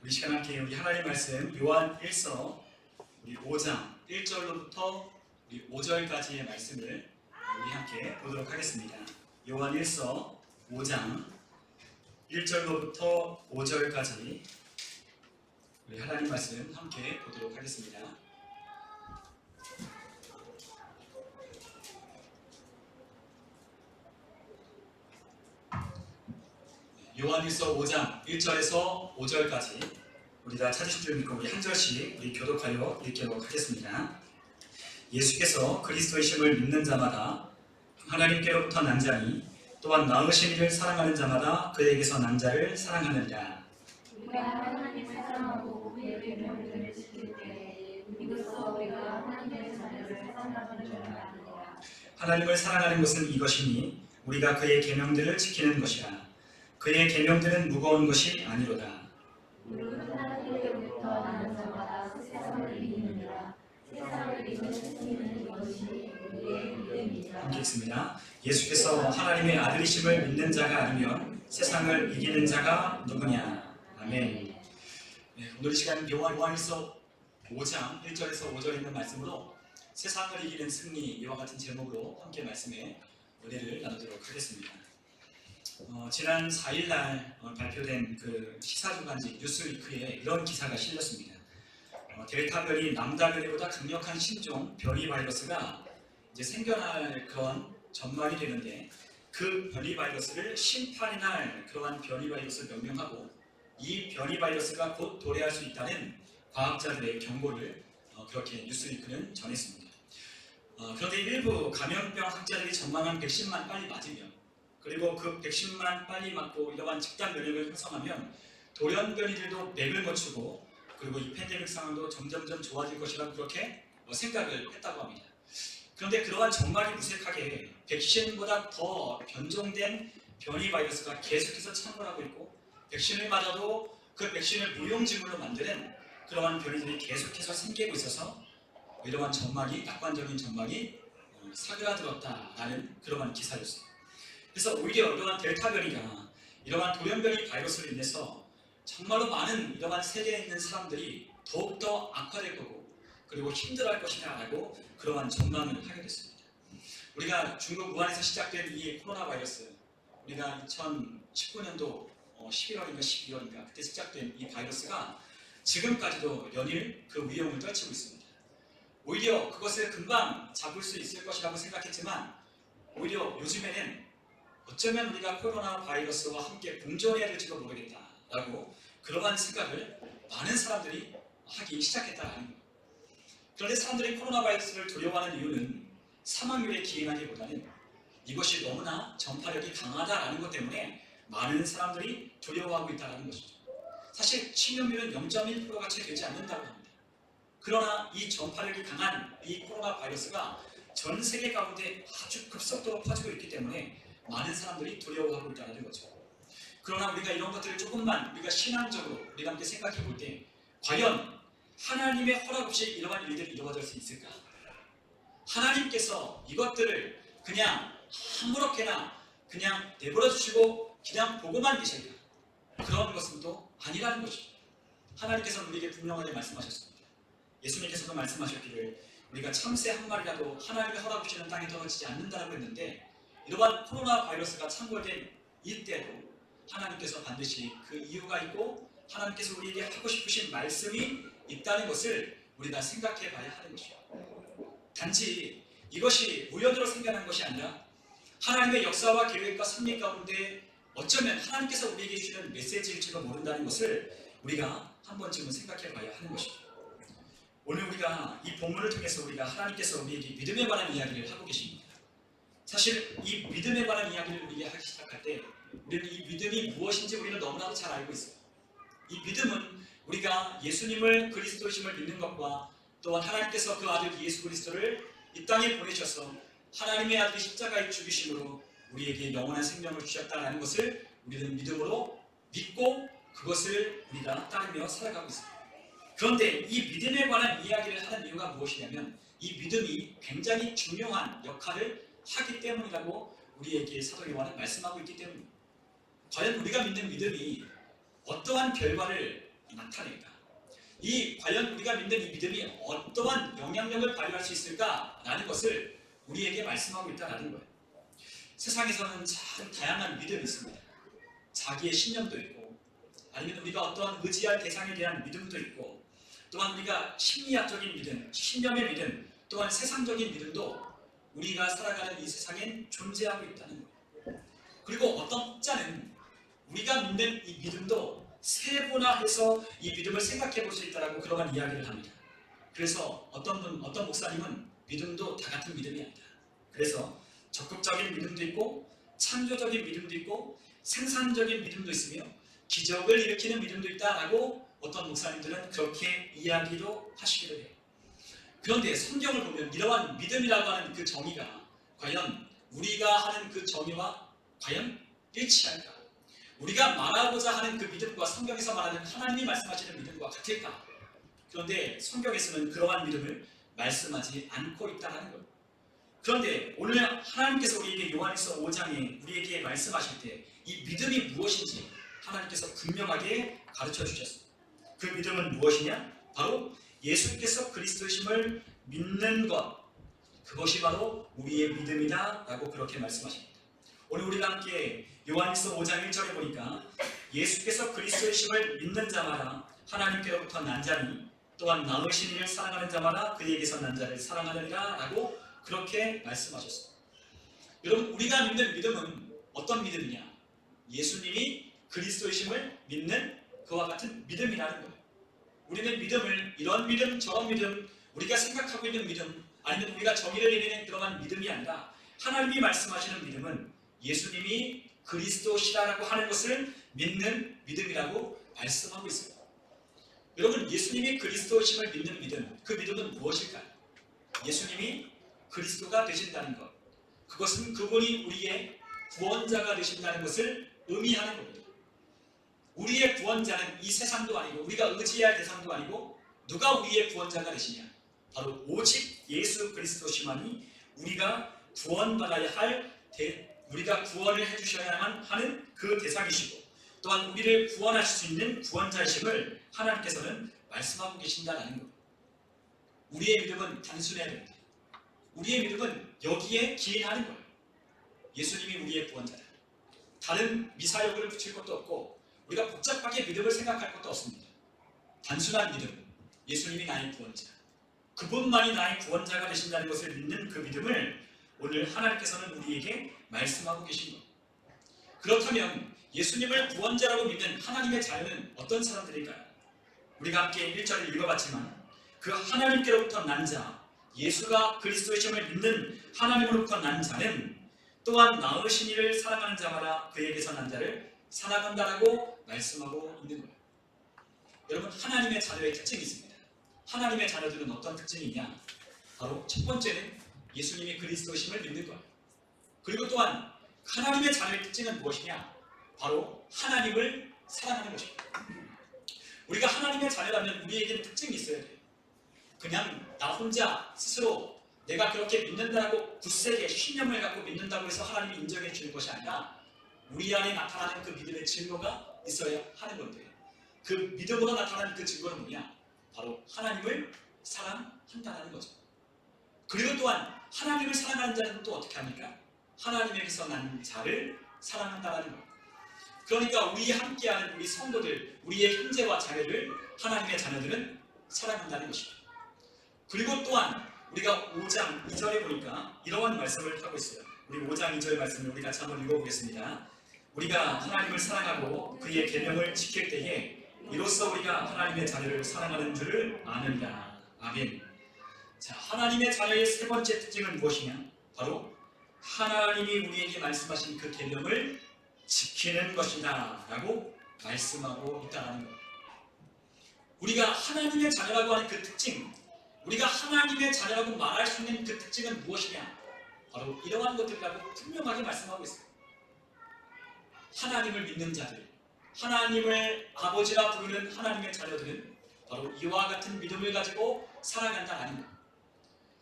우리 시간 함께 우리 하나님 말씀 요한 1서 우리 5장 1절로부터 우리 5절까지의 말씀을 우리 함께 보도록 하겠습니다. 요한 1서 5장 1절로부터 5절까지 우리 하나님 말씀 함께 보도록 하겠습니다. 요한 1서 5장 1절에서 5절까지 우리 다 찾으실 줄 믿고 우리 한 절씩 우리 교독하여 읽도록 하겠습니다. 예수께서 그리스도이심을 믿는 자마다 하나님께로부터 난 자니 또한 낳으신 이를 사랑하는 자마다 그에게서 난 자를 사랑하느니라. 우리가 하나님을 사랑하고 그의 계명들을 지킬 때에 이것으로 우리가 하나님의 자녀를 사랑하는 줄 아느니라. 하나님을 사랑하는 것은 이것이니 우리가 그의 계명들을 지키는 것이라. 그의 계명들은 무거운 것이 아니로다. 우리는 하나님께로부터 나는 자마다 세상을 이기느니라. 세상을 이기는 승리는 이것이 우리의 믿음이라. 함께 읽습니다. 예수께서 하나님의 아들이심을 믿는 자가 아니면 세상을 이기는 자가 누구냐. 아멘. 네, 오늘 이 시간 요한일서 5장 1절에서 5절에 있는 말씀으로 세상을 이기는 승리 이와 같은 제목으로 함께 말씀에 은혜를 나누도록 하겠습니다. 지난 4일날 발표된 그 시사주간지 뉴스위크에 이런 기사가 실렸습니다. 델타 변이 람다 변이보다 강력한 신종 변이 바이러스가 이제 생겨날 그런 전망이 되는데 그 변이 바이러스를 심판이 날 그러한 변이 바이러스를 명명하고 이 변이 바이러스가 곧 도래할 수 있다는 과학자들의 경고를 그렇게 뉴스위크는 전했습니다. 그런데 일부 감염병 학자들이 전망한 백신만 빨리 맞으면 그리고 그 백신만 빨리 맞고 이러한 집단 면역을 형성하면 돌연변이들도 맥을 맞추고 그리고 이 팬데믹 상황도 점점점 좋아질 것이라고 그렇게 생각을 했다고 합니다. 그런데 그러한 전망이 무색하게 백신보다 더 변종된 변이 바이러스가 계속해서 창궐하고 있고 백신을 맞아도 그 백신을 무용지물로 만드는 그러한 변이들이 계속해서 생기고 있어서 이러한 전망이 낙관적인 전망이 사그라들었다라는 그러한 기사였습니다. 그래서 오히려 이러한 델타 변이가 이러한 돌연변이 바이러스로 인해서 정말로 많은 이러한 세계에 있는 사람들이 더욱더 악화될 거고 그리고 힘들어할 것이라고 그러한 전망을 하게 됐습니다. 우리가 중국 우한에서 시작된 이 코로나 바이러스 우리가 2019년도 11월인가 12월인가 그때 시작된 이 바이러스가 지금까지도 연일 그 위험을 떨치고 있습니다. 오히려 그것을 금방 잡을 수 있을 것이라고 생각했지만 오히려 요즘에는 어쩌면 우리가 코로나 바이러스와 함께 공존해야 될지도 모르겠다라고 그러한 생각을 많은 사람들이 하기 시작했다는 거예요. 그런데 사람들이 코로나 바이러스를 두려워하는 이유는 사망률에 기인하기보다는 이것이 너무나 전파력이 강하다라는 것 때문에 많은 사람들이 두려워하고 있다는 것이죠. 사실 치명률은 0.1%가 채 되지 않는다고 합니다. 그러나 이 전파력이 강한 이 코로나 바이러스가 전 세계 가운데 아주 급속도로 퍼지고 있기 때문에 많은 사람들이 두려워하고 있다는 거죠. 그러나 우리가 이런 것들을 조금만 우리가 신앙적으로 우리가 함께 생각해 볼 때 과연 하나님의 허락 없이 이러한 일들이 이루어질 수 있을까? 하나님께서 이것들을 그냥 아무렇게나 그냥 내버려 주시고 그냥 보고만 계실까? 그런 것은 또 아니라는 것이죠. 하나님께서는 우리에게 분명하게 말씀하셨습니다. 예수님께서도 말씀하셨기를 우리가 참새 한 마리라도 하나님의 허락 없이는 땅에 떨어지지 않는다라고 했는데 이러한 코로나 바이러스가 창궐된 이때도 하나님께서 반드시 그 이유가 있고 하나님께서 우리에게 하고 싶으신 말씀이 있다는 것을 우리가 생각해 봐야 하는 것이죠. 단지 이것이 우연으로 생겨난 것이 아니라 하나님의 역사와 계획과 섭리 가운데 어쩌면 하나님께서 우리에게 주시는 메시지일지도 모른다는 것을 우리가 한 번쯤은 생각해 봐야 하는 것이죠. 오늘 우리가 이 본문을 통해서 우리가 하나님께서 우리에게 믿음에 관한 이야기를 하고 계십니다. 사실 이 믿음에 관한 이야기를 우리에게 하기 시작할 때 우리는 이 믿음이 무엇인지 우리는 너무나도 잘 알고 있어요. 이 믿음은 우리가 예수님을 그리스도이심을 믿는 것과 또한 하나님께서 그 아들 예수 그리스도를 이 땅에 보내셔서 하나님의 아들이 십자가에 죽으심으로 우리에게 영원한 생명을 주셨다는 것을 우리는 믿음으로 믿고 그것을 우리가 따르며 살아가고 있습니다. 그런데 이 믿음에 관한 이야기를 하는 이유가 무엇이냐면 이 믿음이 굉장히 중요한 역할을 하기 때문이라고 우리에게 사도 요한은 말씀하고 있기 때문입니다. 과연 우리가 믿는 믿음이 어떠한 결과를 나타낼까? 이 과연 우리가 믿는 이 믿음이 어떠한 영향력을 발휘할 수 있을까라는 것을 우리에게 말씀하고 있다는 거예요. 세상에서는 참 다양한 믿음이 있습니다. 자기의 신념도 있고, 아니면 우리가 어떠한 의지할 대상에 대한 믿음도 있고, 또한 우리가 심리학적인 믿음, 신념의 믿음, 또한 세상적인 믿음도 우리가 살아가는 이 세상엔 존재하고 있다는 거예요. 그리고 어떤 혹자는 우리가 믿는 이 믿음도 세분화해서 이 믿음을 생각해 볼 수 있다라고 그러한 이야기를 합니다. 그래서 어떤 목사님은 믿음도 다 같은 믿음이 아니다. 그래서 적극적인 믿음도 있고, 창조적인 믿음도 있고, 생산적인 믿음도 있으며 기적을 일으키는 믿음도 있다라고 어떤 목사님들은 그렇게 이야기도 하시기도 해요. 그런데 성경을 보면 이러한 믿음이라고 하는 그 정의가 과연 우리가 하는 그 정의와 과연 일치할까? 우리가 말하고자 하는 그 믿음과 성경에서 말하는 하나님이 말씀하시는 믿음과 같을까? 그런데 성경에서는 그러한 믿음을 말씀하지 않고 있다는 거예요. 그런데 오늘 하나님께서 우리에게 요한일서 5장에 우리에게 말씀하실 때 이 믿음이 무엇인지 하나님께서 분명하게 가르쳐 주셨습니다. 그 믿음은 무엇이냐? 바로 예수께서 그리스도이심을 믿는 것, 그것이 바로 우리의 믿음이다 라고 그렇게 말씀하십니다. 오늘 우리가 함께 요한일서 5장 1절에 보니까 예수께서 그리스도이심을 믿는 자마다 하나님께로부터 난 자니 또한 낳으신 이를 사랑하는 자마다 그에게서 난 자를 사랑하느니라 라고 그렇게 말씀하셨습니다. 여러분, 우리가 믿는 믿음은 어떤 믿음이냐? 예수님이 그리스도이심을 믿는 그와 같은 믿음이라는 거예요. 우리는 믿음을 이런 믿음 저런 믿음, 우리가 생각하고 있는 믿음, 아니면 우리가 정의를 내리는 그러한 믿음이 아니라 하나님이 말씀하시는 믿음은 예수님이 그리스도시라고 하는 것을 믿는 믿음이라고 말씀하고 있습니다. 여러분, 예수님이 그리스도심을 믿는 믿음, 그 믿음은 무엇일까요? 예수님이 그리스도가 되신다는 것, 그것은 그분이 우리의 구원자가 되신다는 것을 의미하는 겁니다. 우리의 구원자는 이 세상도 아니고 우리가 의지해야 할 대상도 아니고 누가 우리의 구원자가 되시냐? 바로 오직 예수 그리스도시만이 우리가 구원받아야 할 우리가 구원을 해주셔야만 하는 그 대상이시고 또한 우리를 구원하실 수 있는 구원자이심을 하나님께서는 말씀하고 계신다는 것. 우리의 믿음은 단순해야 됩니다. 우리의 믿음은 여기에 기인하는 거예요. 예수님이 우리의 구원자다. 다른 미사역을 붙일 것도 없고 우리가 복잡하게 믿음을 생각할 것도 없습니다. 단순한 믿음, 예수님이 나의 구원자, 그분만이 나의 구원자가 되신다는 것을 믿는 그 믿음을 오늘 하나님께서는 우리에게 말씀하고 계신 겁니다. 그렇다면 예수님을 구원자라고 믿는 하나님의 자녀는 어떤 사람들일까요? 우리가 함께 1절을 읽어봤지만 그 하나님께로부터 난 자, 예수가 그리스도이심을 믿는 하나님으로부터 난 자는 또한 낳으신 이를 사랑하는 자마다 그에게서 난 자를 사랑한다라고 말씀하고 있는 거예요. 여러분, 하나님의 자녀의 특징이 있습니다. 하나님의 자녀들은 어떤 특징이냐? 바로 첫 번째는 예수님이 그리스도심을 믿는 거예요. 그리고 또한 하나님의 자녀의 특징은 무엇이냐? 바로 하나님을 사랑하는 것입니다. 우리가 하나님의 자녀라면 우리에게는 특징이 있어야 돼요. 그냥 나 혼자 스스로 내가 그렇게 믿는다고 굳세게 신념을 갖고 믿는다고 해서 하나님이 인정해 주는 것이 아니라 우리 안에 나타나는 그 믿음의 증거가 있어야 하는 건데 그 믿음으로 나타나는 그 증거는 뭐냐? 바로 하나님을 사랑한다는 거죠. 그리고 또한 하나님을 사랑하는 자는 또 어떻게 합니까? 하나님에게서 난 자를 사랑한다는 거예요. 그러니까 우리 함께하는 우리 성도들, 우리의 형제와 자매를 하나님의 자녀들은 사랑한다는 것입니다. 그리고 또한 우리가 5장 2절에 보니까 이러한 말씀을 하고 있어요. 우리 5장 2절 말씀을 우리 같이 한번 읽어보겠습니다. 우리가 하나님을 사랑하고 그의 계명을 지킬 때에 이로써 우리가 하나님의 자녀를 사랑하는 줄을 아느니라. 아멘. 자, 하나님의 자녀의 세 번째 특징은 무엇이냐? 바로 하나님이 우리에게 말씀하신 그 계명을 지키는 것이다 라고 말씀하고 있다는 거예요. 우리가 하나님의 자녀라고 하는 그 특징, 우리가 하나님의 자녀라고 말할 수 있는 그 특징은 무엇이냐? 바로 이러한 것들이라고 분명하게 말씀하고 있습니다. 하나님을 믿는 자들, 하나님을 아버지라 부르는 하나님의 자녀들은 바로 이와 같은 믿음을 가지고 살아간다는 것.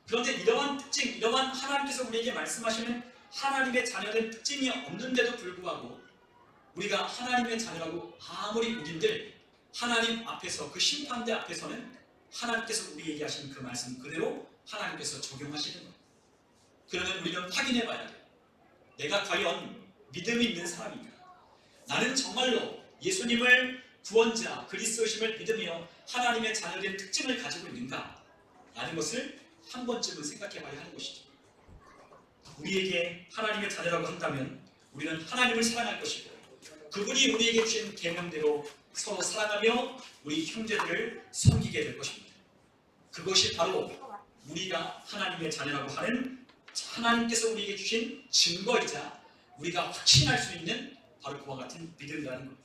그런데 이러한 특징, 이러한 하나님께서 우리에게 말씀하시는 하나님의 자녀된 특징이 없는데도 불구하고 우리가 하나님의 자녀라고 아무리 우리들 하나님 앞에서 그 심판대 앞에서는 하나님께서 우리에게 하신 그 말씀 그대로 하나님께서 적용하시는 거예요. 그러면 우리는 확인해 봐야 돼요. 내가 과연 믿음이 있는 사람인가? 나는 정말로 예수님을 구원자 그리스도심을 믿으며 하나님의 자녀된 특징을 가지고 있는가? 라는 것을 한 번쯤은 생각해 봐야 하는 것이죠. 우리에게 하나님의 자녀라고 한다면 우리는 하나님을 사랑할 것이고 그분이 우리에게 주신 계명대로 서로 사랑하며 우리 형제들을 섬기게 될 것입니다. 그것이 바로 우리가 하나님의 자녀라고 하는 하나님께서 우리에게 주신 증거이자 우리가 확신할 수 있는 바로 그와 같은 믿음이라는 것.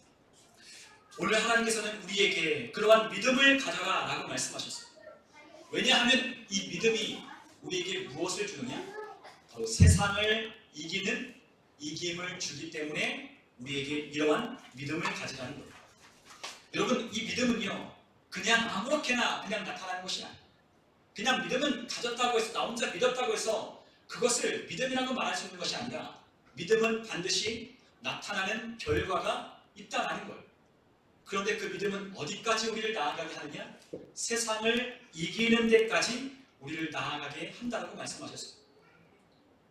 오늘 하나님께서는 우리에게 그러한 믿음을 가져라 라고 말씀하셨어요. 왜냐하면 이 믿음이 우리에게 무엇을 주느냐? 바로 세상을 이기는 이김을 주기 때문에 우리에게 이러한 믿음을 가지라는 거예요. 여러분, 이 믿음은요 그냥 아무렇게나 그냥 나타나는 것이 아니에요. 그냥 믿음은 가졌다고 해서 나 혼자 믿었다고 해서 그것을 믿음이라고 말할 수 있는 것이 아니라 믿음은 반드시 나타나는 결과가 있다는 거예요. 그런데 그 믿음은 어디까지 우리를 나아가게 하느냐? 세상을 이기는 데까지 우리를 나아가게 한다고 말씀하셨어요.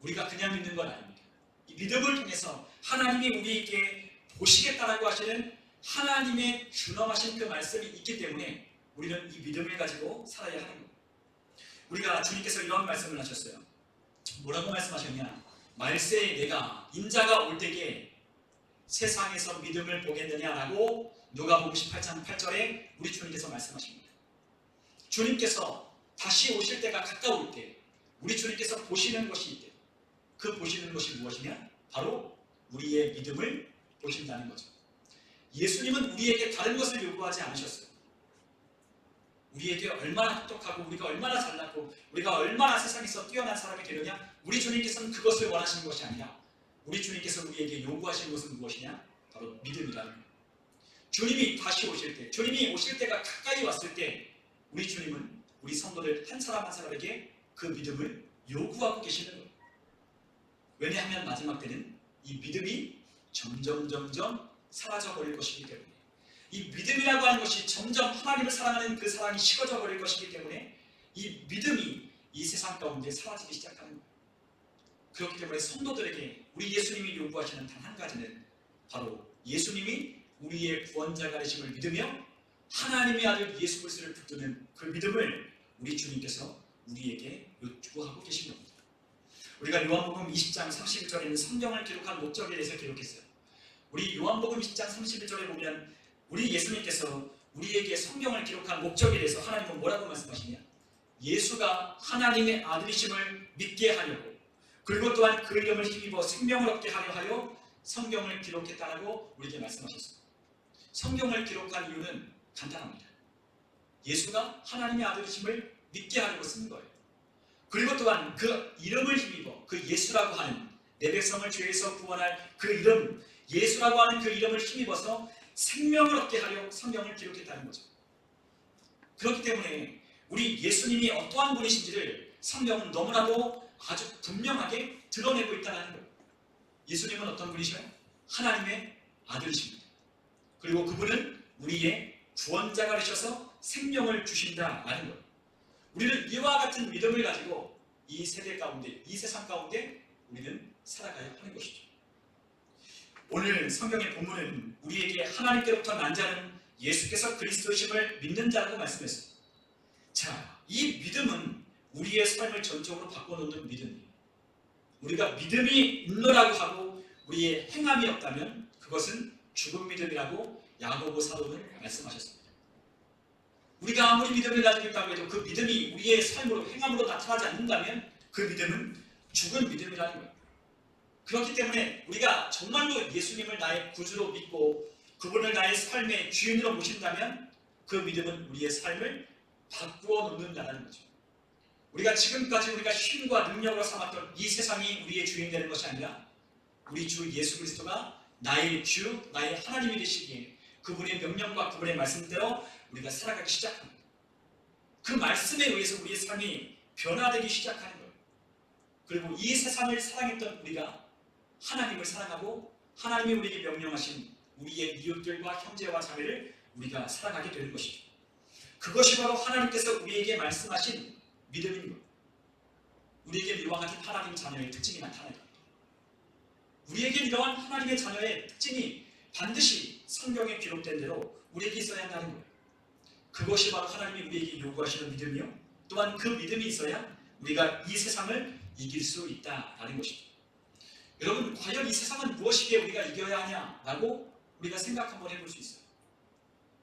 우리가 그냥 믿는 건 아닙니다. 이 믿음을 통해서 하나님이 우리에게 보시겠다라고 하시는 하나님의 준엄하신 그 말씀이 있기 때문에 우리는 이 믿음을 가지고 살아야 하는 거예요. 우리가 주님께서 이런 말씀을 하셨어요. 뭐라고 말씀하셨냐? 말세에 내가 인자가 올 때에 세상에서 믿음을 보겠느냐라고 누가복음 18장 8절에 우리 주님께서 말씀하십니다. 주님께서 다시 오실 때가 가까울 때 우리 주님께서 보시는 것이 있대. 그 보시는 것이 무엇이냐? 바로 우리의 믿음을 보신다는 거죠. 예수님은 우리에게 다른 것을 요구하지 않으셨어요. 우리에게 얼마나 똑똑하고 우리가 얼마나 잘났고 우리가 얼마나 세상에서 뛰어난 사람이 되느냐? 우리 주님께서는 그것을 원하시는 것이 아니라 우리 주님께서 우리에게 요구하시는 것은 무엇이냐? 바로 믿음이라는 거예요. 주님이 다시 오실 때, 주님이 오실 때가 가까이 왔을 때 우리 주님은 우리 성도들 한 사람 한 사람에게 그 믿음을 요구하고 계시는 거예요. 왜냐하면 마지막 때는 이 믿음이 점점 사라져 버릴 것이기 때문에 이 믿음이라고 하는 것이 점점 하나님을 사랑하는 그 사랑이 식어져 버릴 것이기 때문에 이 믿음이 이 세상 가운데 사라지기 시작하는 거예요. 그렇기 때문에 성도들에게 우리 예수님이 요구하시는 단 한 가지는 바로 예수님이 우리의 구원자가 되심을 믿으며 하나님의 아들 예수 그리스도를 붙드는 그 믿음을 우리 주님께서 우리에게 요구하고 계신 겁니다. 우리가 요한복음 20장 31절에 있는 성경을 기록한 목적에 대해서 기록했어요. 우리 요한복음 20장 31절에 보면 우리 예수님께서 우리에게 성경을 기록한 목적에 대해서 하나님은 뭐라고 말씀하시냐? 예수가 하나님의 아들이심을 믿게 하려고 그리고 또한 그 이름을 힘입어 생명을 얻게 하려 하여 성경을 기록했다라고 우리에게 말씀하셨어요. 성경을 기록한 이유는 간단합니다. 예수가 하나님의 아들이심을 믿게 하려고 쓴 거예요. 그리고 또한 그 이름을 힘입어 그 예수라고 하는 내 백성을 죄에서 구원할 그 이름 예수라고 하는 그 이름을 힘입어서 생명을 얻게 하려 성경을 기록했다는 거죠. 그렇기 때문에 우리 예수님이 어떠한 분이신지를 성경은 너무나도 아주 분명하게 드러내고 있다는 거예요. 예수님은 어떤 분이셔요? 하나님의 아들이십니다. 그리고 그분은 우리의 구원자가 되셔서 생명을 주신다라는 거예요. 우리는 이와 같은 믿음을 가지고 이 세대 가운데, 이 세상 가운데 우리는 살아가야 하는 것이죠. 오늘 성경의 본문은 우리에게 하나님께로부터 난 자는 예수께서 그리스도이심을 믿는 자라고 말씀했어요. 자, 이 믿음은 우리의 삶을 전적으로 바꿔놓는 믿음이에요. 우리가 믿음이 있노라고 하고 우리의 행함이 없다면 그것은 죽은 믿음이라고 야고보 사도는 말씀하셨습니다. 우리가 아무리 믿음을 가지고 있다고 해도 그 믿음이 우리의 삶으로 행함으로 나타나지 않는다면 그 믿음은 죽은 믿음이라는 거예요. 그렇기 때문에 우리가 정말로 예수님을 나의 구주로 믿고 그분을 나의 삶의 주인으로 모신다면 그 믿음은 우리의 삶을 바꾸어 놓는다는 거죠. 우리가 지금까지 우리가 힘과 능력으로 삼았던 이 세상이 우리의 주인 되는 것이 아니라 우리 주 예수 그리스도가 나의 주, 나의 하나님이 되시기에 그분의 명령과 그분의 말씀대로 우리가 살아가기 시작합니다. 그 말씀에 의해서 우리의 삶이 변화되기 시작하는 거예요. 그리고 이 세상을 사랑했던 우리가 하나님을 사랑하고 하나님이 우리에게 명령하신 우리의 이웃들과 형제와 자매를 우리가 살아가게 되는 것이죠. 그것이 바로 하나님께서 우리에게 말씀하신 믿음인 것. 우리에게 이와 같은 하나님 자녀의 특징이 나타나는 것. 우리에게 이러한 하나님의 자녀의 특징이 반드시 성경에 기록된 대로 우리에게 있어야 한다는 거예요. 그것이 바로 하나님이 우리에게 요구하시는 믿음이요, 또한 그 믿음이 있어야 우리가 이 세상을 이길 수 있다라는 것이죠. 여러분, 과연 이 세상은 무엇이기에 우리가 이겨야 하냐라고 우리가 생각 한번 해볼 수 있어요.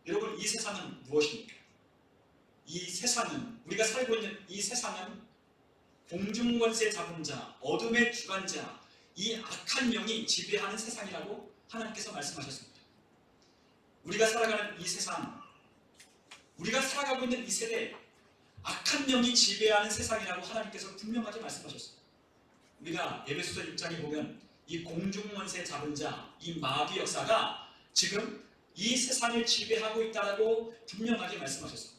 여러분, 이 세상은 무엇입니까? 이 세상은, 우리가 살고 있는 이 세상은 공중권세 잡은 자, 어둠의 주관자, 이 악한 영이 지배하는 세상이라고 하나님께서 말씀하셨습니다. 우리가 살아가는 이 세상, 우리가 살아가고 있는 이 세대, 악한 영이 지배하는 세상이라고 하나님께서 분명하게 말씀하셨습니다. 우리가 에베소서 6장에 보면 이 공중권세 잡은 자, 이 마귀 역사가 지금 이 세상을 지배하고 있다라고 분명하게 말씀하셨습니다.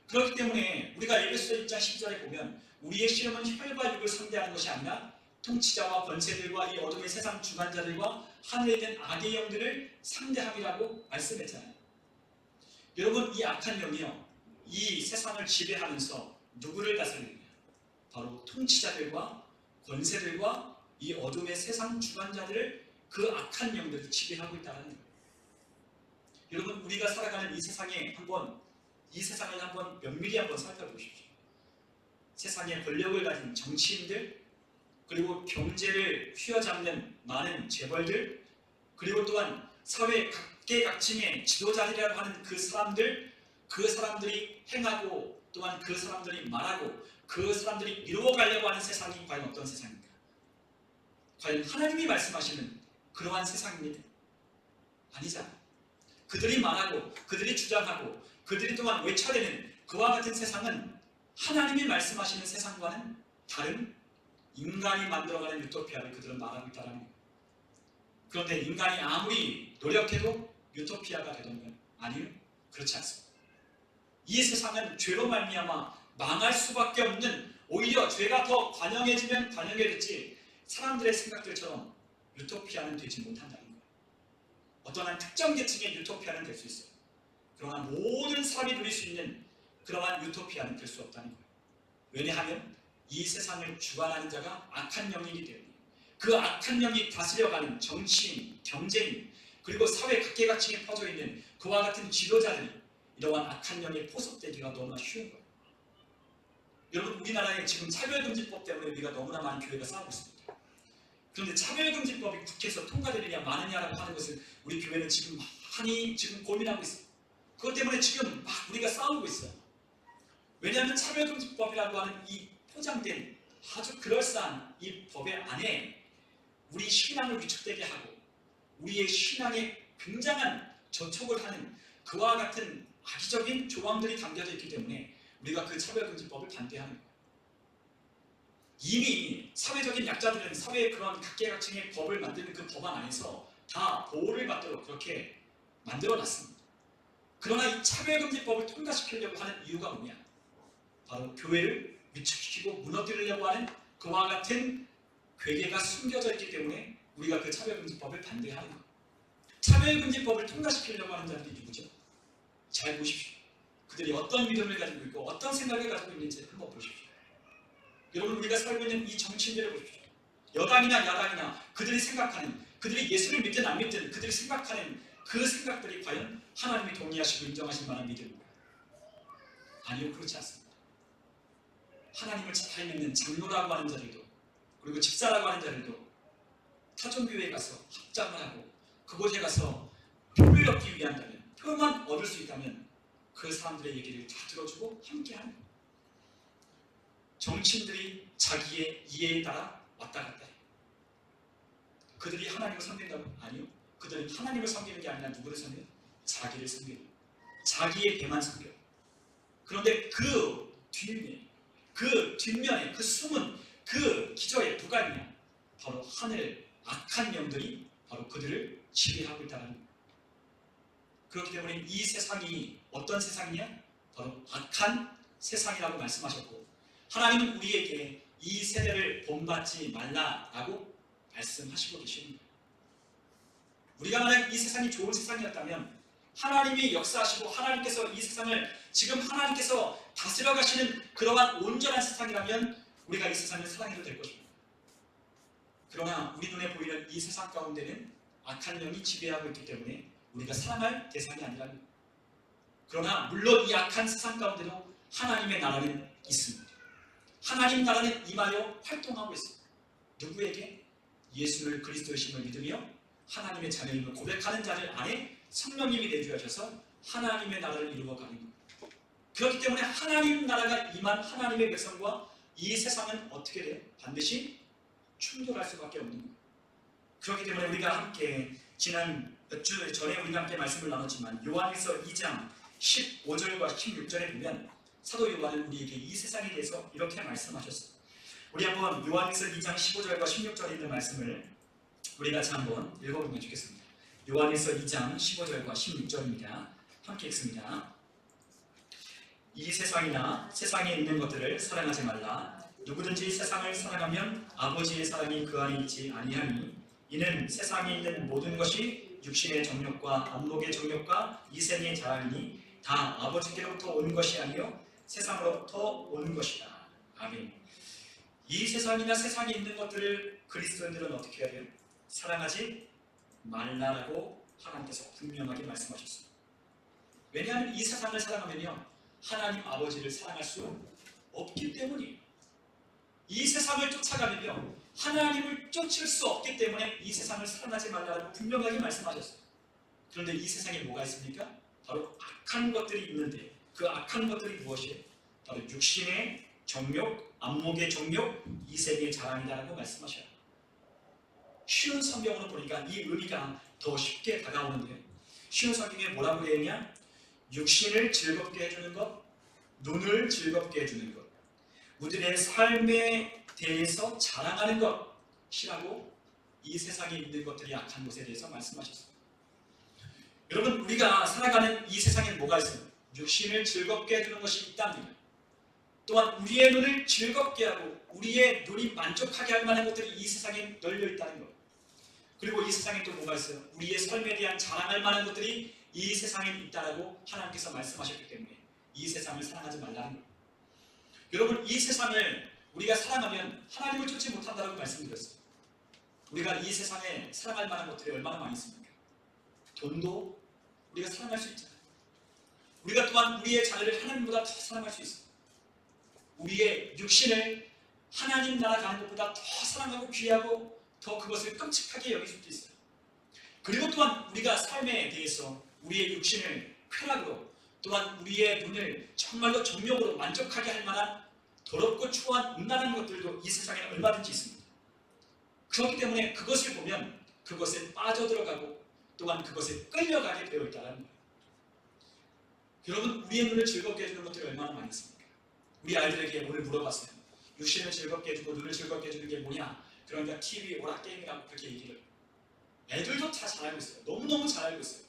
그렇기 때문에 우리가 에베소서 6장 10절에 보면 우리의 시험은 혈과 육을 상대하는 것이 아니라 통치자와 권세들과 이 어둠의 세상 주관자들과 하늘에 있는 악의 영들을 상대함이라고 말씀했잖아요. 여러분, 이 악한 영이요, 이 세상을 지배하면서 누구를 다스리느냐? 바로 통치자들과 권세들과 이 어둠의 세상 주관자들을, 그 악한 영들을 지배하고 있다는 거예요. 여러분, 우리가 살아가는 이 세상에 이 세상을 한번 면밀히 한번 살펴보십시오. 세상의 권력을 가진 정치인들, 그리고 경제를 휘어잡는 많은 재벌들, 그리고 또한 사회 각계각층의 지도자들이라고 하는 그 사람들이 행하고, 또한 그 사람들이 말하고, 그 사람들이 이루어가려고 하는 세상이 과연 어떤 세상입니까? 과연 하나님이 말씀하시는 그러한 세상입니다. 아니잖아요. 그들이 말하고, 그들이 주장하고, 그들이 또한 외쳐대는 그와 같은 세상은 하나님이 말씀하시는 세상과는 다른 인간이 만들어가는 유토피아를 그들은 말하고 있다는 거예요. 그런데 인간이 아무리 노력해도 유토피아가 되던가요? 아니요, 그렇지 않습니다. 이 세상은 죄로 말미암아 망할 수밖에 없는, 오히려 죄가 더 관영해지면 관영해졌지 사람들의 생각들처럼 유토피아는 되지 못한다는 거예요. 어떤 한 특정 계층의 유토피아는 될 수 있어요. 그러나 모든 사람이 누릴 수 있는 그러한 유토피아는 될 수 없다는 거예요. 왜냐하면 이 세상을 주관하는 자가 악한 영이기 때문에, 그 악한 영이 다스려가는 정치인, 경제인, 그리고 사회 각계각층에 퍼져 있는 그와 같은 지도자들이 이러한 악한 영에 포섭되기가 너무나 쉬운 거예요. 여러분, 우리나라에 지금 차별금지법 때문에 우리가 너무나 많은 교회가 싸우고 있습니다. 그런데 차별금지법이 국회에서 통과되느냐 마느냐라고 하는 것을 우리 교회는 지금 많이 고민하고 있어요. 그것 때문에 지금 막 우리가 싸우고 있어요. 왜냐하면 차별금지법이라고 하는 이 포장된 아주 그럴싸한 이 법의 안에 우리 신앙을 위축되게 하고 우리의 신앙에 굉장한 저촉을 하는 그와 같은 악의적인 조항들이 담겨져 있기 때문에 우리가 그 차별금지법을 반대하는 거예요. 이미 사회적인 약자들은 사회의 그런 각계각층의 법을 만드는 그 법안 안에서 다 보호를 받도록 그렇게 만들어놨습니다. 그러나 이 차별금지법을 통과시키려고 하는 이유가 뭐냐? 바로 교회를 위축시키고 무너뜨리려고 하는 그와 같은 괴계가 숨겨져 있기 때문에 우리가 그 차별금지법을 반대하는 거예요. 차별금지법을 통과시키려고 하는 자들이 누구죠? 잘 보십시오. 그들이 어떤 믿음을 가지고 있고 어떤 생각을 가지고 있는지 한번 보십시오. 여러분, 우리가 살고 있는 이 정치인들을 보십시오. 여당이나 야당이나 그들이 생각하는, 그들이 예수를 믿든 안 믿든 그들이 생각하는 그 생각들이 과연 하나님이 동의하시고 인정하실 만한 믿음입니까? 아니요, 그렇지 않습니다. 하나님을 잘 믿는 장로라고 하는 자들도, 그리고 집사라고 하는 자들도 타종교회에 가서 합장을 하고 그곳에 가서 표를 얻기 위한다면, 표만 얻을 수 있다면 그 사람들의 얘기를 다 들어주고 함께하는 거예요. 정치인들이 자기의 이해에 따라 왔다 갔다 해요. 그들이 하나님을 섬긴다고? 아니요. 그들은 하나님을 섬기는 게 아니라 누구를 섬겨요? 자기를 섬겨요. 자기의 배만 섬겨요. 그런데 그 뒷면에 그 숨은 그 기저에 누가 있냐? 바로 하늘 악한 영들이 바로 그들을 지배하고 있다는 거예요. 그렇기 때문에 이 세상이 어떤 세상이냐? 바로 악한 세상이라고 말씀하셨고, 하나님은 우리에게 이 세대를 본받지 말라라고 말씀하시고 계십니다. 우리가 만약 이 세상이 좋은 세상이었다면 하나님이 역사하시고 하나님께서 이 세상을 지금 하나님께서 다스려 가시는 그러한 온전한 세상이라면 우리가 이 세상을 사랑해도 될 것입니다. 그러나 우리 눈에 보이는 이 세상 가운데는 악한 영이 지배하고 있기 때문에 우리가 사랑할 대상이 아니라는 거예요. 그러나 물론 이 악한 세상 가운데도 하나님의 나라는 있습니다. 하나님 나라는 임하여 활동하고 있습니다. 누구에게? 예수를 그리스도의 심을 믿으며 하나님의 자녀임을 고백하는 자들 안에 성령님이 내주하셔서 하나님의 나라를 이루어가는 거예요. 그렇기 때문에 하나님 나라가 임한 하나님의 백성과 이 세상은 어떻게 돼요? 반드시 충돌할 수밖에 없는 거예요. 그렇기 때문에 우리가 함께 지난 몇 주 전에 우리가 함께 말씀을 나눴지만 요한일서 2장 15절과 16절에 보면 사도 요한은 우리에게 이 세상에 대해서 이렇게 말씀하셨어요. 우리 한번 요한일서 2장 15절과 16절에 있는 말씀을 우리 같이 한번 읽어보면 좋겠습니다. 요한일서 2장 15절과 16절입니다. 함께 읽습니다. 이 세상이나 세상에 있는 것들을 사랑하지 말라. 누구든지 세상을 사랑하면 아버지의 사랑이 그 안에 있지 아니하니 이는 세상에 있는 모든 것이 육신의 정욕과 안목의 정욕과 이생의 자랑이니 다 아버지께로부터 온 것이 아니요 세상으로부터 온 것이다. 아멘. 이 세상이나 세상에 있는 것들을 그리스도인들은 어떻게 해야 돼요? 사랑하지 말라라고 하나님께서 분명하게 말씀하셨습니다. 왜냐하면 이 세상을 사랑하면요 하나님 아버지를 사랑할 수 없기 때문이에요. 이 세상을 쫓아가면요 하나님을 쫓을 수 없기 때문에 이 세상을 사랑하지 말라고 분명하게 말씀하셨어요. 그런데 이 세상에 뭐가 있습니까? 바로 악한 것들이 있는데 그 악한 것들이 무엇이에요? 바로 육신의 정욕, 안목의 정욕, 이생의 자랑이다라고 말씀하셔요. 쉬운 성경으로 보니까 이 의미가 더 쉽게 다가오는데요. 쉬운 성경에 뭐라고 되어 있냐? 육신을 즐겁게 해주는 것, 눈을 즐겁게 해주는 것, 우리들의 삶에 대해서 자랑하는 것이라고 이 세상에 있는 것들이 악한 것에 대해서 말씀하셨습니다. 여러분 우리가 살아가는 이 세상에 뭐가 있어요? 육신을 즐겁게 해주는 것이 있답니다. 또한 우리의 눈을 즐겁게 하고 우리의 눈이 만족하게 할 만한 것들이 이 세상에 널려 있다는 것. 그리고 이 세상에 또 뭐가 있어요? 우리의 삶에 대한 자랑할 만한 것들이 이 세상에 있다라고 하나님께서 말씀하셨기 때문에 이 세상을 사랑하지 말라는 것. 여러분 이 세상을 우리가 사랑하면 하나님을 쫓지 못한다고 말씀드렸어요. 우리가 이 세상에 사랑할 만한 것들이 얼마나 많이 있습니까? 돈도 우리가 사랑할 수 있잖아요. 우리가 또한 우리의 자녀를 하나님보다 더 사랑할 수 있어요. 우리의 육신을 하나님 나라 가는 것보다 더 사랑하고 귀하고 더 그것을 끔찍하게 여길 수도 있어요. 그리고 또한 우리가 삶에 대해서 우리의 육신을 쾌락으로 또한 우리의 눈을 정말로 정욕으로 만족하게 할 만한 더럽고 추한 음란한 것들도 이 세상에 얼마든지 있습니다. 그렇기 때문에 그것을 보면 그것에 빠져들어가고 또한 그것에 끌려가게 되어 있다는 거예요. 여러분 우리의 눈을 즐겁게 해주는 것들이 얼마나 많이 있습니까? 우리 아이들에게 오늘 물어봤어요. 육신을 즐겁게 해주고 눈을 즐겁게 해주는 게 뭐냐? 그러니까 TV, 오락 게임이라고 그렇게 얘기를. 애들도 다 잘 알고 있어요. 너무너무 잘 알고 있어요.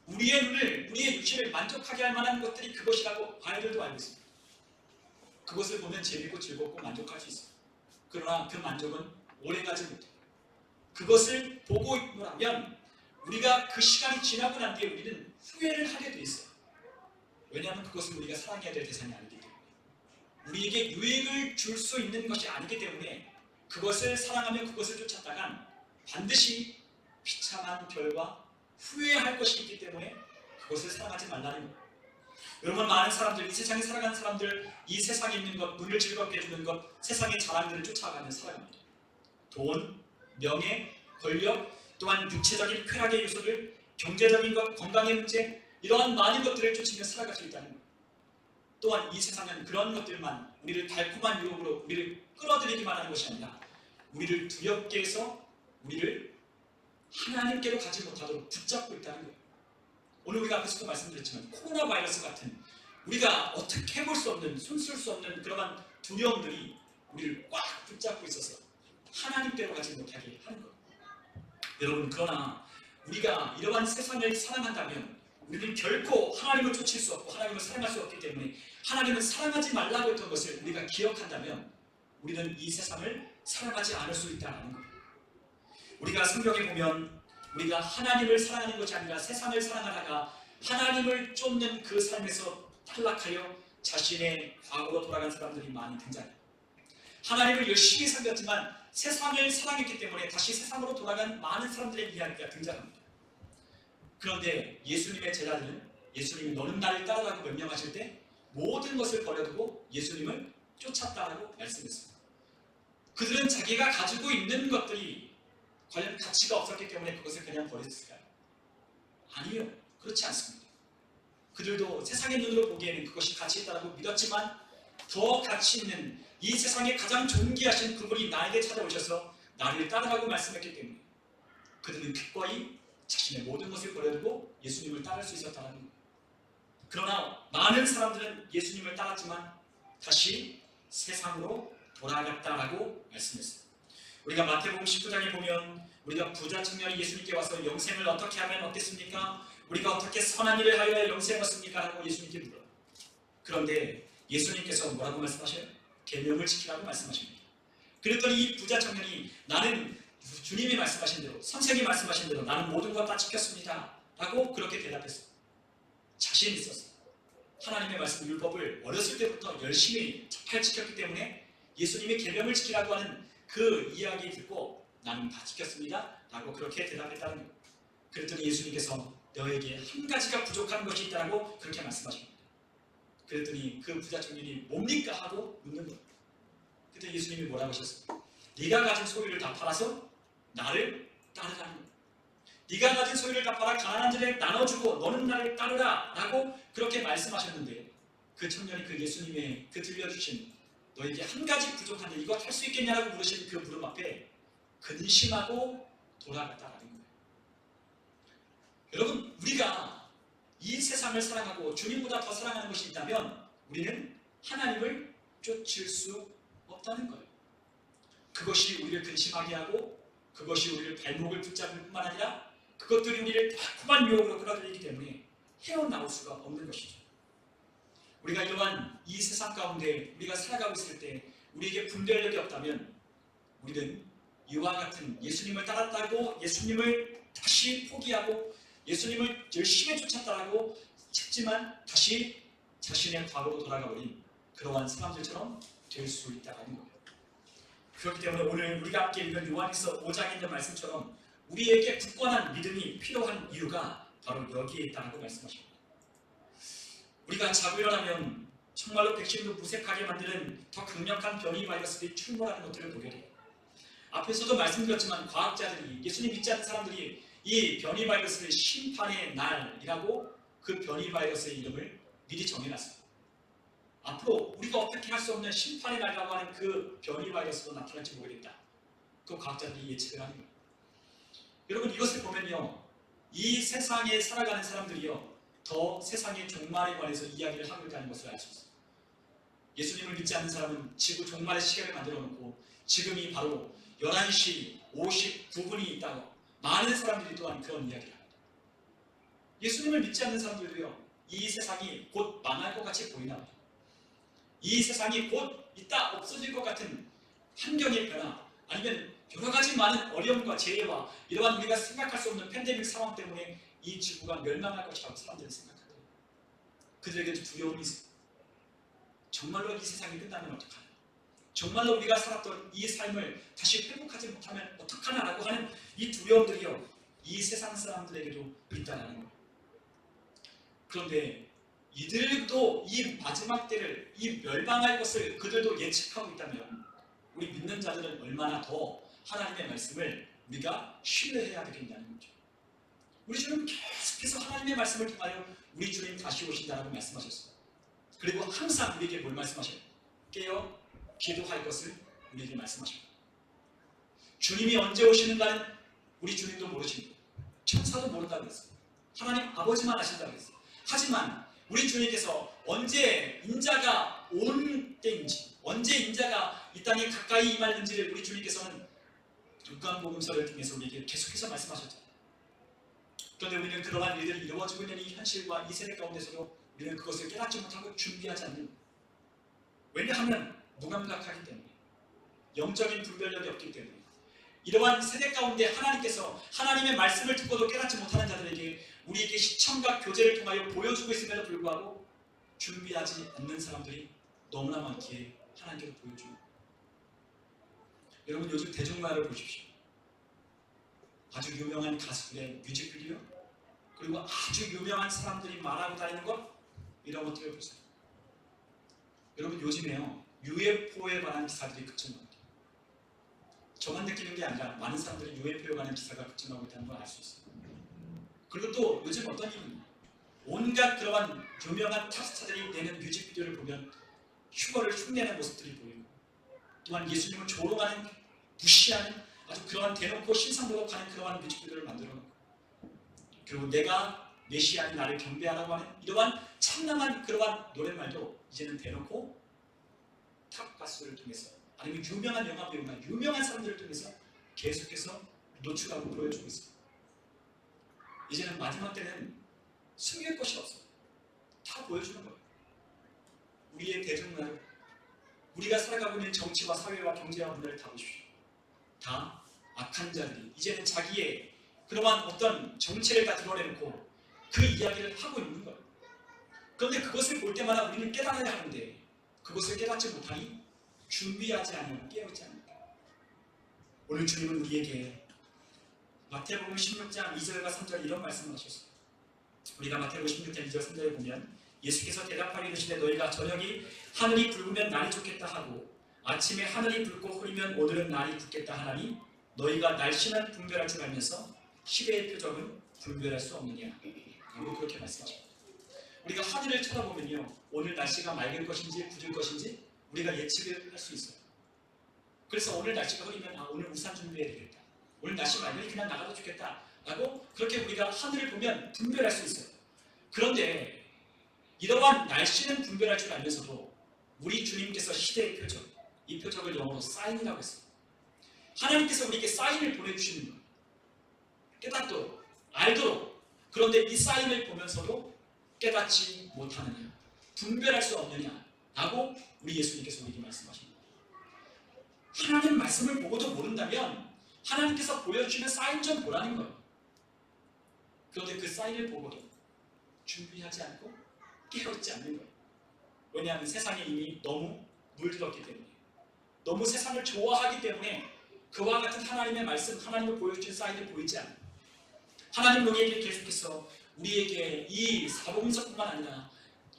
우리의 눈을, 우리의 육신을 만족하게 할 만한 것들이 그것이라고 아이들도 알고 있습니다. 그것을 보면 재밌고 즐겁고 만족할 수 있어요. 그러나 그 만족은 오래가지 못해요. 그것을 보고 있노라면 우리가 그 시간이 지나고 난 뒤에 우리는 후회를 하게 돼 있어요. 왜냐하면 그것은 우리가 사랑해야 될 대상이 아니기 때문에 우리에게 유익을 줄 수 있는 것이 아니기 때문에 그것을 사랑하며 그것을 쫓았다간 반드시 비참한 결과 후회할 것이 있기 때문에 그것을 사랑하지 말라는 거예요. 여러분 많은 사람들, 이 세상에 살아가는 사람들, 이 세상에 있는 것, 눈을 즐겁게 해주는 것, 세상의 자랑들을 쫓아가며 살아갑니다. 돈, 명예, 권력, 또한 육체적인 쾌락의 요소들, 경제적인 것, 건강의 문제, 이러한 많은 것들을 쫓으며 살아갈 수 있다는 것. 또한 이 세상은 그런 것들만 우리를 달콤한 유혹으로 우리를 끌어들이기만 하는 것이 아니라 우리를 두렵게 해서 우리를 하나님께로 가지 못하도록 붙잡고 있다는 거예요. 오늘 우리가 앞에서도 말씀드렸지만 코로나 바이러스 같은 우리가 어떻게 해볼 수 없는, 손쓸 수 없는 그러한 두려움들이 우리를 꽉 붙잡고 있어서 하나님께로 가지 못하게 하는 거예요. 여러분 그러나 우리가 이러한 세상을 사랑한다면 우리는 결코 하나님을 쫓을 수 없고 하나님을 사랑할 수 없기 때문에 하나님을 사랑하지 말라고 했던 것을 우리가 기억한다면 우리는 이 세상을 사랑하지 않을 수 있다는 거예요. 우리가 성경에 보면 우리가 하나님을 사랑하는 것이 아니라 세상을 사랑하다가 하나님을 쫓는 그 삶에서 탈락하여 자신의 과거로 돌아간 사람들이 많이 등장해요. 하나님을 열심히 섬겼지만 세상을 사랑했기 때문에 다시 세상으로 돌아간 많은 사람들의 이야기가 등장합니다. 그런데 예수님의 제자들은 예수님이 너는 나를 따르라고 명령하실 때 모든 것을 버려두고 예수님을 쫓았다라고 말씀했습니다. 그들은 자기가 가지고 있는 것들이 과연 가치가 없었기 때문에 그것을 그냥 버렸을까요? 아니요, 그렇지 않습니다. 그들도 세상의 눈으로 보기에는 그것이 가치 있다고 믿었지만 더 가치 있는 이 세상에 가장 존귀하신 그분이 나에게 찾아오셔서 나를 따르라고 말씀했기 때문에 그들은 기꺼이 자신의 모든 것을 버려두고 예수님을 따를 수 있었다는 거예요. 그러나 많은 사람들은 예수님을 따랐지만 다시 세상으로 돌아갔다라고 말씀했어요. 우리가 마태복음 19장에 보면 우리가 부자 청년이 예수님께 와서 영생을 어떻게 하면 얻겠습니까? 우리가 어떻게 선한 일을 하여야 영생을 얻습니까? 라고 예수님께 물어요. 그런데 예수님께서 뭐라고 말씀하셔요? 계명을 지키라고 말씀하십니다. 그랬더니 이 부자 청년이 나는 주님이 말씀하신 대로, 선생님이 말씀하신 대로 나는 모든 것 다 지켰습니다 라고 그렇게 대답했어요. 자신 있었어요. 하나님의 말씀 율법을 어렸을 때부터 열심히 잘 지켰기 때문에 예수님이 계명을 지키라고 하는 그 이야기 듣고 나는 다 지켰습니다 라고 그렇게 대답했다는 거예요. 그랬더니 예수님께서 너에게 한 가지가 부족한 것이 있다고 그렇게 말씀하십니다. 그랬더니 그 부자 청년이 뭡니까? 하고 묻는 거예요. 그때 예수님이 뭐라고 하셨어요? 네가 가진 소유를 다 팔아서 나를 따르라는 거예요. 네가 가진 소유를 다 팔아 가난한 자에게 나눠주고 너는 나를 따르라 라고 그렇게 말씀하셨는데 그 청년이 그 예수님의 그 들려주신 너에게 한 가지 부족한데 이거 할 수 있겠냐라고 물으신 그 물음 앞에 근심하고 돌아갔다라는 거예요. 여러분, 우리가 이 세상을 사랑하고 주님보다 더 사랑하는 것이 있다면 우리는 하나님을 쫓을 수 없다는 거예요. 그것이 우리를 근심하게 하고 그것이 우리를 발목을 붙잡을 뿐만 아니라 그것들이 우리를 달콤한 유혹으로 끌어들이기 때문에 헤어나올 수가 없는 것이죠. 우리가 이러한 이 세상 가운데 우리가 살아가고 있을 때 우리에게 분별력이 없다면 우리는 이와 같은 예수님을 따랐다고 예수님을 다시 포기하고 예수님을 열심히 쫓았다고 찾지만 다시 자신의 과거로 돌아가 버린 그러한 사람들처럼 될 수 있다는 거예요. 그렇기 때문에 오늘 우리가 함께 읽은 요한일서 5장에 있는 말씀처럼 우리에게 굳건한 믿음이 필요한 이유가 바로 여기에 있다고 말씀하십니다. 우리가 자고 일어나면 정말로 백신도 무색하게 만드는 더 강력한 변이 바이러스들이 출몰하는 것들을 보게 돼요. 앞에서도 말씀드렸지만 과학자들이 예수님 믿지 않는 사람들이 이 변이 바이러스를 심판의 날이라고 그 변이 바이러스의 이름을 미리 정해놨어요. 앞으로 우리가 어떻게 할 수 없는 심판의 날이라고 하는 그 변이 바이러스로 나타날지 모르겠다. 그 과학자들이 예측을 하는 거예요. 여러분, 이것을 보면요, 이 세상에 살아가는 사람들이요 더 세상의 종말에 관해서 이야기를 하고 있다는 것을 알 수 있어요. 예수님을 믿지 않는 사람은 지구 종말의 시계를 만들어 놓고 지금이 바로 11시 59분이 있다고 많은 사람들이 또한 그런 이야기를 합니다. 예수님을 믿지 않는 사람들도요 이 세상이 곧 망할 것 같이 보이나 봐요. 이 세상이 곧 있다 없어질 것 같은 환경의 변화 아니면 여러 가지 많은 어려움과 재해와 이러한 우리가 생각할 수 없는 팬데믹 상황 때문에 이 지구가 멸망할 것이라고 사람들은 생각하거든요. 그들에게도 두려움이 있어요. 정말로 이 세상이 끝나면 어떡하나? 정말로 우리가 살았던 이 삶을 다시 회복하지 못하면 어떡하나라고 하는 이 두려움들이요 이 세상 사람들에게도 있다는 거예요. 그런데 이들도 이 마지막 때를 이 멸망할 것을 그들도 예측하고 있다면 우리 믿는 자들은 얼마나 더 하나님의 말씀을 우리가 신뢰해야 되겠냐는 거죠. 우리 주님 계속해서 하나님의 말씀을 통하여 우리 주님 다시 오신다라고 말씀하셨어요. 그리고 항상 우리에게 뭘 말씀하셔요? 깨어 기도할 것을 우리에게 말씀하십니다. 주님이 언제 오시는가는 우리 주님도 모르십니다. 천사도 모른다고 했어요. 하나님 아버지만 아신다고 했어요. 하지만 우리 주님께서 언제 인자가 온 때인지 언제 인자가 이 땅에 가까이 임하는지를 우리 주님께서는 누가복음서를 통해서 우리에게 계속해서 말씀하셨잖아요. 그런데 우리는 그러한 일들이 이루어지고 있는 이 현실과 이 세대 가운데서도 우리는 그것을 깨닫지 못하고 준비하지 않는, 왜냐하면 무감각하기 때문에, 영적인 분별력이 없기 때문에, 이러한 세대 가운데 하나님께서 하나님의 말씀을 듣고도 깨닫지 못하는 자들에게 우리에게 시청과 교제를 통하여 보여주고 있음에도 불구하고 준비하지 않는 사람들이 너무나 많기에 하나님께서 보여줍니다. 여러분 요즘 대중가요를 보십시오. 아주 유명한 가수들의 뮤직비디오 그리고 아주 유명한 사람들이 말하고 다니는 것 이런 것들을 보세요. 여러분 요즘에요 UFO에 관한 기사들이 급증합니다. 저만 느끼는 게 아니라 많은 사람들이 UFO에 관한 기사가 급증하고 있다는 걸 알 수 있어요. 그리고 또 요즘 어떤 일이 온갖 그러한 유명한 탑스타들이 내는 뮤직비디오를 보면 휴거를 흉내내는 모습들이 보이고 또한 예수님을 조롱하는 무시하는 아주 그러한 대놓고 신상도덕하는 그러한 뮤직비디오를 만들어 놓고 그리고 내가 메시아인 나를 경배하라고 하는 이러한 참남한 그러한 노랫말도 이제는 대놓고 탑 가수를 통해서 아니면 유명한 영화 배우나 유명한 사람들을 통해서 계속해서 노출하고 보여주고 있습니다. 이제는 마지막 때는 숨길 것이 없어요. 다 보여주는 거예요. 우리의 대중문화를 우리가 살아가고 있는 정치와 사회와 경제와 문화를 다 보십시오. 다 악한 자들이 이제는 자기의 그러한 어떤 정체를 다 드러내놓고 그 이야기를 하고 있는 거예요. 그런데 그것을 볼 때마다 우리는 깨달아야 하는데 그것을 깨닫지 못하니 준비하지 않으면 깨어있지 않는다. 오늘 주님은 우리에게 마태복음 16장 2절과 3절 이런 말씀을 하셨어요. 우리가 마태복음 16장 2절 3절에 보면 예수께서 대답하여 이르시되 너희가 저녁이 하늘이 붉으면 날이 좋겠다 하고 아침에 하늘이 붉고 흐리면 오늘은 날이 굳겠다 하나니 너희가 날씨는 분별할 줄 알면서 시대의 표적은 분별할 수 없느냐. 그렇게 말씀하십니다. 우리가 하늘을 쳐다보면요 오늘 날씨가 맑을 것인지 굳을 것인지 우리가 예측을 할 수 있어요. 그래서 오늘 날씨가 흐리면 오늘 우산 준비해야 되겠다. 오늘 날씨 맑으니 그냥 나가도 좋겠다 라고 그렇게 우리가 하늘을 보면 분별할 수 있어요. 그런데 이러한 날씨는 분별할 줄 알면서도 우리 주님께서 시대의 표적 이 표적을 영어로 사인이라고 했어요. 하나님께서 우리에게 사인을 보내주시는 거예요. 깨닫도록 알도록. 그런데 이 사인을 보면서도 깨닫지 못하느냐 분별할 수 없느냐 라고 우리 예수님께서 우리에게 말씀하십니다. 하나님 말씀을 보고도 모른다면 하나님께서 보여주시는 사인 좀 보라는 거예요. 그런데 그 사인을 보고도 준비하지 않고 깨어있지 않는 거예요. 왜냐하면 세상에 이미 너무 물들었기 때문에 너무 세상을 좋아하기 때문에 그와 같은 하나님의 말씀 하나님을 보여주신 사인을 보이지 않아요. 하나님 우리에게 계속해서 우리에게 이 사복음서뿐만 아니라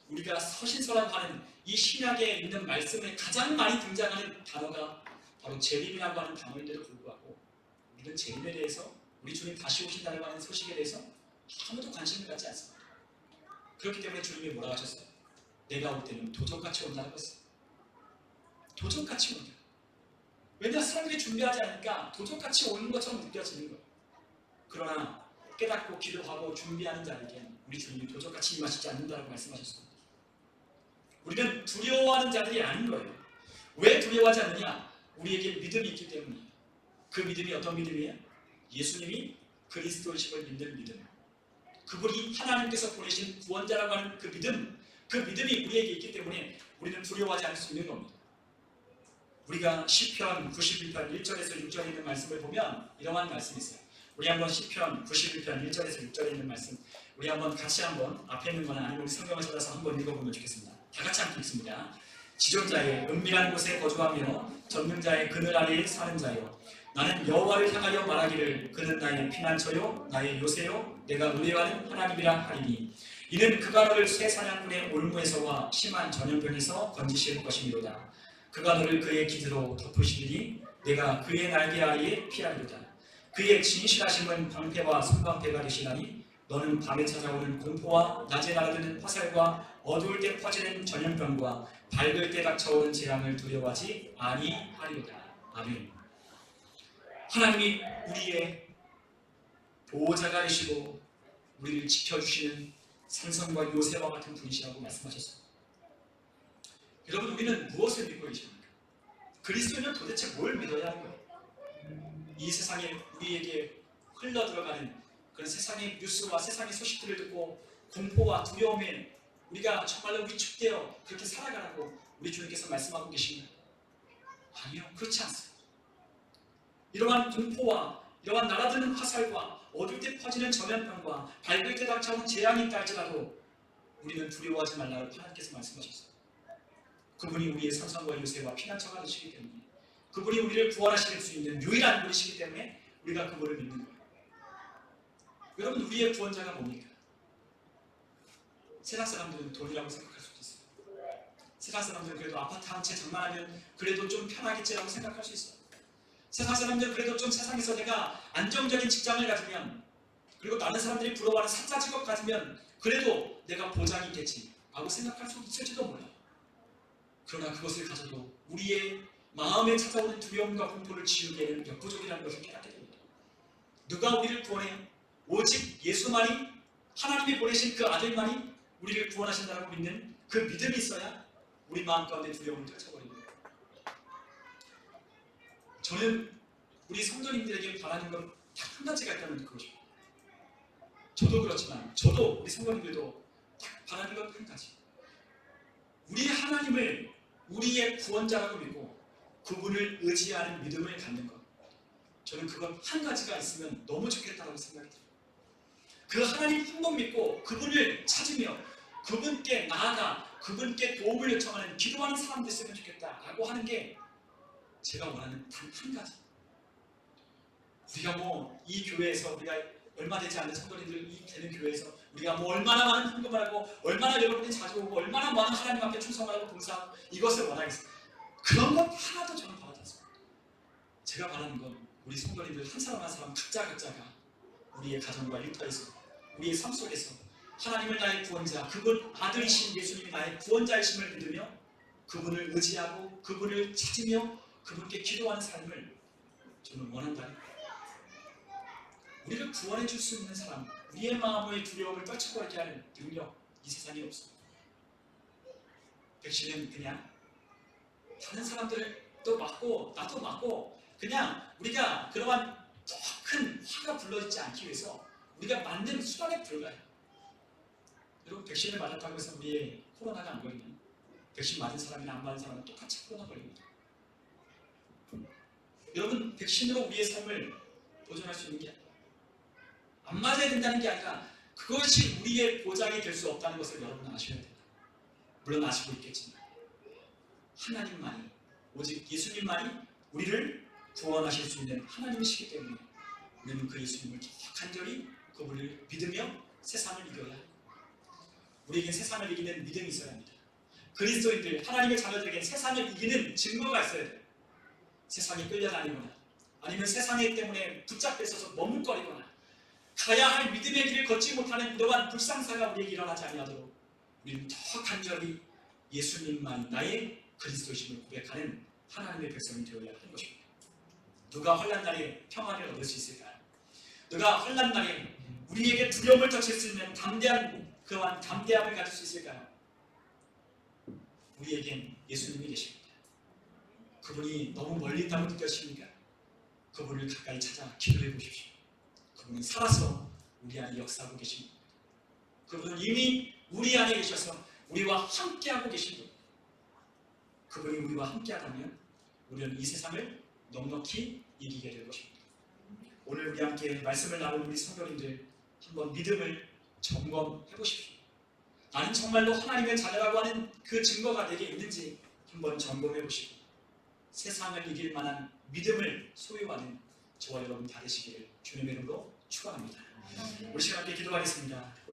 우리가 서신서라고 하는 이 신약에 있는 말씀에 가장 많이 등장하는 단어가 바로 재림이라고 하는 단어인데도 불구하고 우리는 재림에 대해서 우리 주님 다시 오신다는 하는 소식에 대해서 아무도 관심을 갖지 않습니다. 그렇기 때문에 주님이 뭐라고 하셨어요? 내가 올 때는 도적같이 온다고 했어요. 도적같이 온다. 왜냐하면 사람들이 준비하지 않으니까 도적같이 오는 것처럼 느껴지는 거예요. 그러나 깨닫고 기도하고 준비하는 자에게는 우리 주님이 도적같이 임하시지 않는다고 말씀하셨습니다. 우리는 두려워하는 자들이 아닌 거예요. 왜 두려워하지 않느냐? 우리에게 믿음이 있기 때문이에요. 그 믿음이 어떤 믿음이에요? 예수님이 그리스도이심을 믿는 믿음. 그분이 하나님께서 보내신 구원자라고 하는 그 믿음, 그 믿음이 우리에게 있기 때문에 우리는 두려워하지 않을 수 있는 겁니다. 우리가 시편 91편 1절에서 6절에 있는 말씀을 보면 이러한 말씀이 있어요. 우리 한번 시편 91편 1절에서 6절에 있는 말씀 우리 한번 같이 한번 앞에 있는 거나 아니면 우리 성경을 찾아서 한번 읽어보면 좋겠습니다. 다 같이 함께 읽습니다. 지존자의 은밀한 곳에 거주하며 전능자의 그늘 아래에 사는 자요 나는 여호와를 향하여 말하기를 그는 나의 피난처요 나의 요새요 내가 의뢰하는 하나님이라 하리니 이는 그가 너를 새 사냥꾼의 올무에서와 심한 전염병에서 건지실 것이미로다. 그가 너를 그의 기드로 덮으시리니 내가 그의 날개 아래에 피하리로다. 그의 진실하심은 방패와 손방패가 되시나니 너는 밤에 찾아오는 공포와 낮에 날아드는 화살과 어두울 때 퍼지는 전염병과 밝을 때 닥쳐오는 재앙을 두려워하지 아니하리로다. 아멘. 하나님이 우리의 보호자가 되시고 우리를 지켜주시는 삼성과 요새와 같은 분이시라고 말씀하셨습니다. 여러분 우리는 무엇을 믿고 계십니까? 그리스도인은 도대체 뭘 믿어야 하는 거예요? 이 세상에 우리에게 흘러들어가는 그런 세상의 뉴스와 세상의 소식들을 듣고 공포와 두려움에 우리가 정말로 위축되어 그렇게 살아가라고 우리 주님께서 말씀하고 계십니다. 아니요, 그렇지 않습니다. 이러한 공포와 이러한 날아드는 화살과 어두울 때 퍼지는 전염병과 밟을 때 닥쳐오는 재앙이 있다 할지라도 우리는 두려워하지 말라고 하나님께서 말씀하셨어요. 그분이 우리의 선상과 요새와 피난처가 되시기 때문에, 그분이 우리를 구원하실 수 있는 유일한 분이시기 때문에 우리가 그분을 믿는 거예요. 여러분, 우리의 구원자가 뭡니까? 세상 사람들은 돈이라고 생각할 수도 있어요. 세상 사람들은 그래도 아파트 한 채 장만하면 그래도 좀 편하겠지라고 생각할 수 있어요. 세상 사람들은 그래도 좀 세상에서 내가 안정적인 직장을 가지면, 그리고 다른 사람들이 부러워하는 사자 직업 가지면 그래도 내가 보장이 있겠지 라고 생각할 수 있을지도 몰라요. 그러나 그것을 가져도 우리의 마음에 찾아오는 두려움과 공포를 지우기에는 역부족이라는 것을 깨닫게 됩니다. 누가 우리를 구원해요? 오직 예수만이, 하나님이 보내신 그 아들만이 우리를 구원하신다고 믿는 그 믿음이 있어야 우리 마음 가운데 두려움을 떨쳐버립니다. 저는 우리 성도님들에게 바라는 건 딱 한 가지가 있다면 그것이죠. 저도 그렇지만 저도 우리 성도님들도 딱 바라는 건 한 가지. 우리 하나님을 우리의 구원자라고 믿고 그분을 의지하는 믿음을 갖는 것. 저는 그것 한 가지가 있으면 너무 좋겠다고 생각이 들어요. 그 하나님 한 번 믿고 그분을 찾으며 그분께 나아가 그분께 도움을 요청하는 기도하는 사람 됐으면 좋겠다라고 하는 게 제가 원하는 단 한 가지. 우리가 이 교회에서 우리가 얼마 되지 않는 성도님들이 되는 교회에서 우리가 얼마나 많은 헌금을 하고 얼마나 여러분들이 자주 오고 얼마나 많은 하나님 앞에 충성하고 봉사하고 이것을 원하겠어요. 그런 것 하나도 저는 바라지 않습니다. 제가 바라는 건 우리 성도님들 한 사람 한 사람 각자가 우리의 가정과 일터에서 우리의 삶 속에서 하나님을 나의 구원자, 그분 아들이신 예수님이 나의 구원자이심을 믿으며 그분을 의지하고 그분을 찾으며 그분께 기도하는 삶을 저는 원한다. 우리를 구원해 줄 수 있는 사람, 우리의 마음의 두려움을 떨쳐버리게 하는 능력, 이 세상에 없습니다. 백신은 그냥 다른 사람들도 맞고 나도 맞고 그냥 우리가 그러한 더 큰 화가 불러지지 않기 위해서 우리가 만든 수단에 불과해요. 여러분, 백신을 맞았다고 해서 우리의 코로나가 안 걸리면 백신 맞은 사람이나 안 맞은 사람은 똑같이 코로나 걸립니다. 여러분, 백신으로 우리의 삶을 보존할 수 있는 게 아니에요. 안 맞아야 된다는 게 아니라 그것이 우리의 보장이 될 수 없다는 것을 여러분은 아셔야 됩니다. 물론 아시고 있겠지만 하나님만이, 오직 예수님만이 우리를 구원하실 수 있는 하나님이시기 때문에 우리는 그 예수님을 더 간절히 그분을 믿으며 세상을 이겨야 합니다. 우리에겐 세상을 이기는 믿음이 있어야 합니다. 그리스도인들, 하나님의 자녀들에겐 세상을 이기는 증거가 있어야 돼요. 세상에 끌려다니거나 아니면 세상에 때문에 붙잡혀서 머뭇거리거나 가야 할 믿음의 길을 걷지 못하는 이러한 불상사가 우리에게 일어나지 아니하도록 우리는 더 간절히 예수님만 나의 그리스도이심을 고백하는 하나님의 백성이 되어야 하는 것입니다. 누가 환난 날에 평안을 얻을 수 있을까요? 누가 환난 날에 우리에게 두려움을 떨칠 수 있는 그러한 담대함을 가질 수 있을까요? 우리에겐 예수님이 계십니다. 그분이 너무 멀리 있다고 느껴지십니까? 그분을 가까이 찾아 기도해 보십시오. 그분은 살아서 우리 안에 역사하고 계십니다. 그분은 이미 우리 안에 계셔서 우리와 함께하고 계신 분. 그분이 우리와 함께하다면 우리는 이 세상을 넉넉히 이기게 될 것입니다. 오늘 우리 함께 말씀을 나눈 우리 성도님들 한번 믿음을 점검해 보십시오. 나는 정말로 하나님의 자녀라고 하는 그 증거가 내게 있는지 한번 점검해 보시고 세상을 이길 만한 믿음을 소유하는 저와 여러분 다 되시기를 주님의 이름으로 축원합니다. 우리 시간 함께 기도하겠습니다.